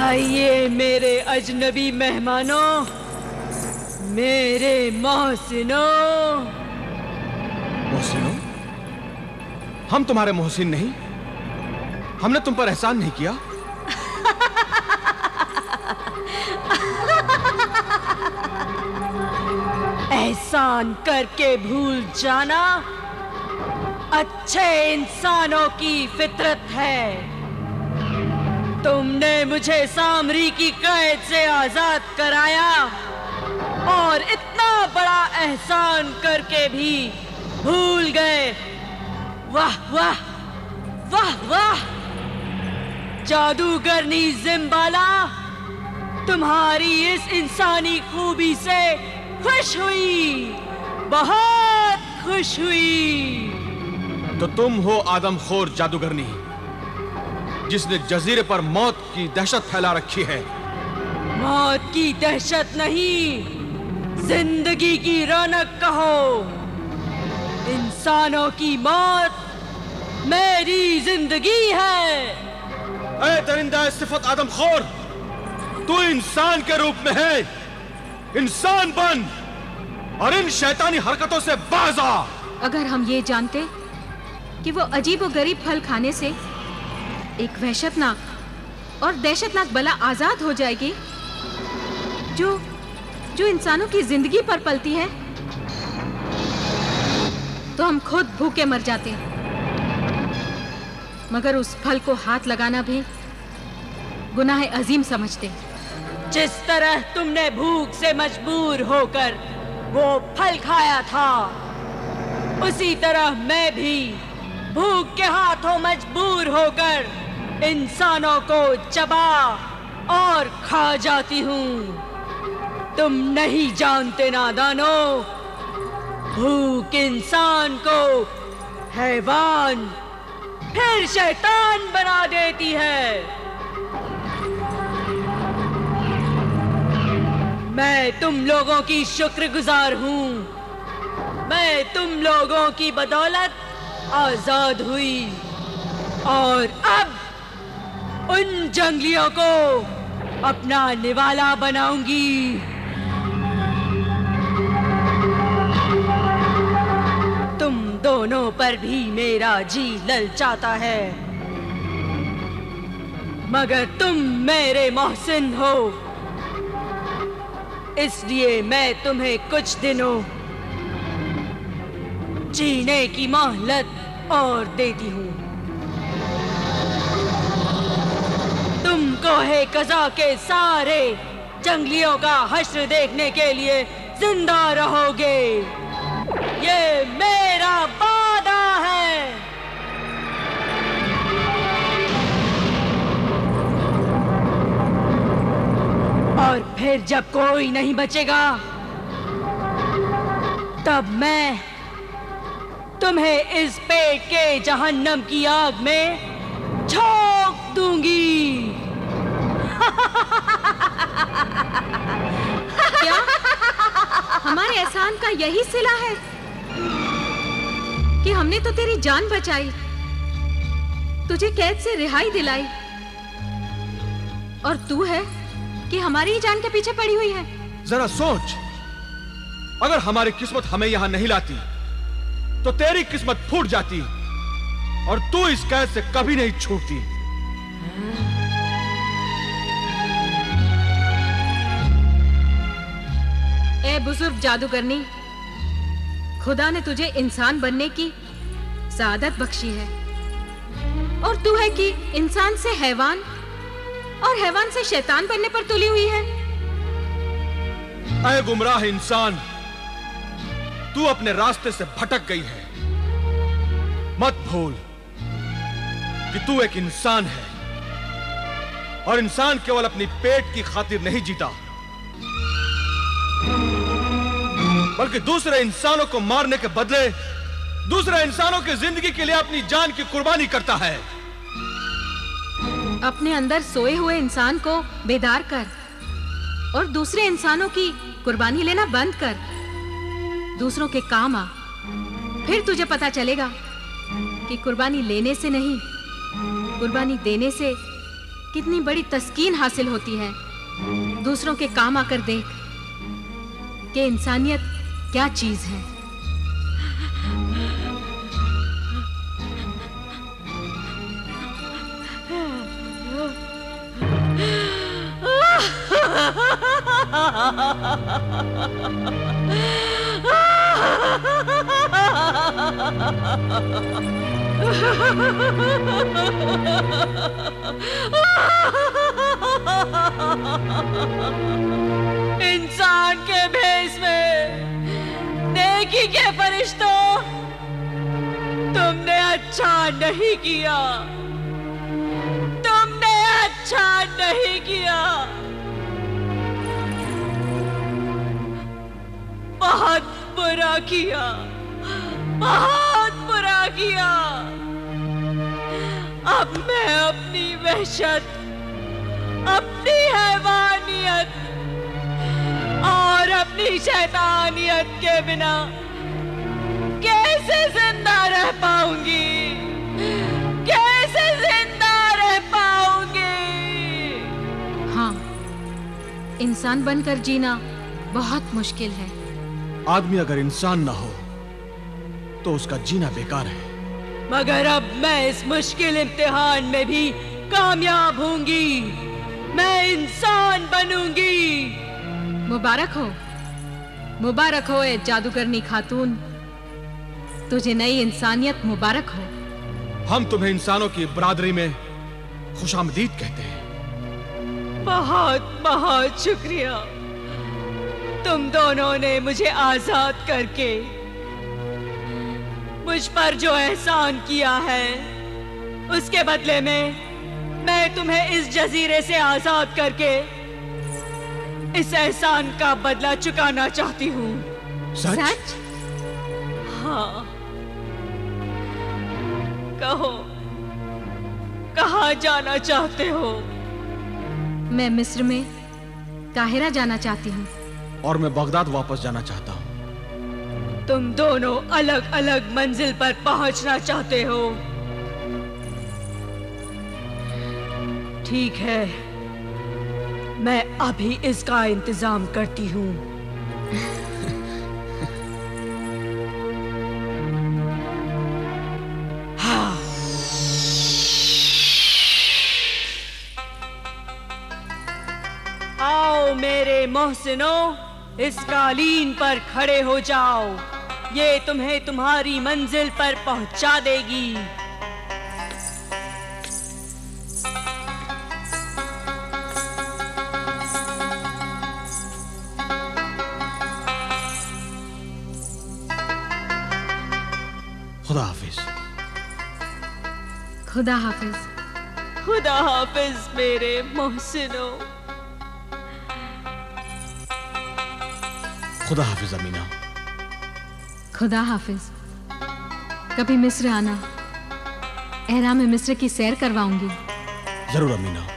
आइए मेरे अजनबी मेहमानों, मेरे मोहसिनों। मोहसिनों? हम तुम्हारे मोहसिन नहीं, हमने तुम पर एहसान नहीं किया। एहसान करके भूल जाना अच्छे इंसानों की फितरत है। तुमने मुझे सामरी की कैद से आजाद कराया और इतना बड़ा एहसान करके भी भूल गए। वाह वाह वाह वाह! जादूगरनी जिम्बाला तुम्हारी इस इंसानी खूबी से खुश हुई, बहुत खुश हुई। तो तुम हो आदमखोर जादूगरनी, जिसने जजीरे पर मौत की दहशत फैला रखी है। मौत की दहशत नहीं, जिंदगी की रौनक कहो। इंसानों की मौत मेरी जिंदगी है। ऐ दरिंदा सिफत आदमखोर, तू इंसान के रूप में है। इंसान बन और इन शैतानी हरकतों से बाज आ। अगर हम ये जानते कि वो अजीब और गरीब फल खाने से एक वहशतनाक और दहशतनाक बला आजाद हो जाएगी जो इंसानों की जिंदगी पर पलती है, तो हम खुद भूखे मर जाते। मगर उस फल को हाथ लगाना भी गुनाह अजीम समझते। जिस तरह तुमने भूख से मजबूर होकर वो फल खाया था, उसी तरह मैं भी भूख के हाथों मजबूर होकर इंसानों को चबा और खा जाती हूँ। तुम नहीं जानते नादानो, भूख इंसान को हैवान फिर शैतान बना देती है। मैं तुम लोगों की शुक्रगुजार हूँ। मैं तुम लोगों की बदौलत आजाद हुई और अब उन जंगलियों को अपना निवाला बनाऊंगी। तुम दोनों पर भी मेरा जी ललचाता है, मगर तुम मेरे मोहसिन हो, इसलिए मैं तुम्हें कुछ दिनों जीने की मोहलत और देती हूँ। तुम कोहे कज़ा के सारे जंगलियों का हश्र देखने के लिए जिंदा रहोगे, ये मेरा वादा है। और फिर जब कोई नहीं बचेगा, तब मैं तुम्हें इस पेट के जहन्नम की आग में झोंक दूंगी। क्या हमारे एहसान का यही सिला है कि हमने तो तेरी जान बचाई, तुझे कैद से रिहाई दिलाई, और तू है कि हमारी ही जान के पीछे पड़ी हुई है। जरा सोच, अगर हमारी किस्मत हमें यहां नहीं लाती तो तेरी किस्मत फूट जाती और तू इस कैद से कभी नहीं छूटती। ए बुजुर्ग जादूगरनी, खुदा ने तुझे इंसान बनने की सआदत बख्शी है, और तू है कि इंसान से हैवान और हैवान से शैतान बनने पर तुली हुई है। ऐ गुमराह इंसान, तू अपने रास्ते से भटक गई है। मत भूल कि तू एक इंसान है, और इंसान केवल अपनी पेट की खातिर नहीं जीता, बल्कि दूसरे इंसानों को मारने के बदले दूसरे इंसानों की जिंदगी के लिए अपनी जान की कुर्बानी करता है। अपने अंदर सोए हुए इंसान को बेदार कर और दूसरे इंसानों की कुर्बानी लेना बंद कर। दूसरों के काम आ, फिर तुझे पता चलेगा कि कुर्बानी लेने से नहीं, कुर्बानी देने से कितनी बड़ी तस्कीन हासिल होती है दूसरों के काम आकर देख कि इंसानियत क्या चीज है। इंसान के भेष में नेकी के फरिश्तों, तुमने अच्छा नहीं किया, तुमने अच्छा नहीं किया। बहुत बुरा किया, बहुत बुरा किया। अब मैं अपनी वहशत, अपनी हैवानियत और अपनी शैतानियत के बिना कैसे जिंदा रह पाऊंगी, कैसे जिंदा रह पाऊंगी। हाँ, इंसान बनकर जीना बहुत मुश्किल है। आदमी अगर इंसान ना हो तो उसका जीना बेकार है। मगर अब मैं इस मुश्किल इम्तिहान में भी कामयाब होंगी। मैं इंसान बनूंगी। मुबारक हो, मुबारक हो ए जादूगरनी खातून, तुझे नई इंसानियत मुबारक हो। हम तुम्हें इंसानों की बरादरी में खुशामदीद कहते हैं। बहुत बहुत शुक्रिया। तुम दोनों ने मुझे आजाद करके मुझ पर जो एहसान किया है, उसके बदले में मैं तुम्हें इस जजीरे से आजाद करके इस एहसान का बदला चुकाना चाहती हूँ। सच? हाँ, कहो, कहाँ जाना चाहते हो? मैं मिस्र में काहिरा जाना चाहती हूँ। और मैं बगदाद वापस जाना चाहता हूँ। तुम दोनों अलग अलग मंजिल पर पहुंचना चाहते हो। ठीक है, मैं अभी इसका इंतजाम करती हूँ। हाँ। आओ मेरे मोहसिनों, इस कालीन पर खड़े हो जाओ। ये तुम्हें तुम्हारी मंजिल पर पहुंचा देगी। खुदा हाफिज। खुदा हाफिज। खुदा हाफिज मेरे मोहसिनों। खुदा हाफिज अमीना। खुदा हाफिज। कभी मिस्र आना, एहराम मिस्र की सैर करवाऊंगी। जरूर अमीना।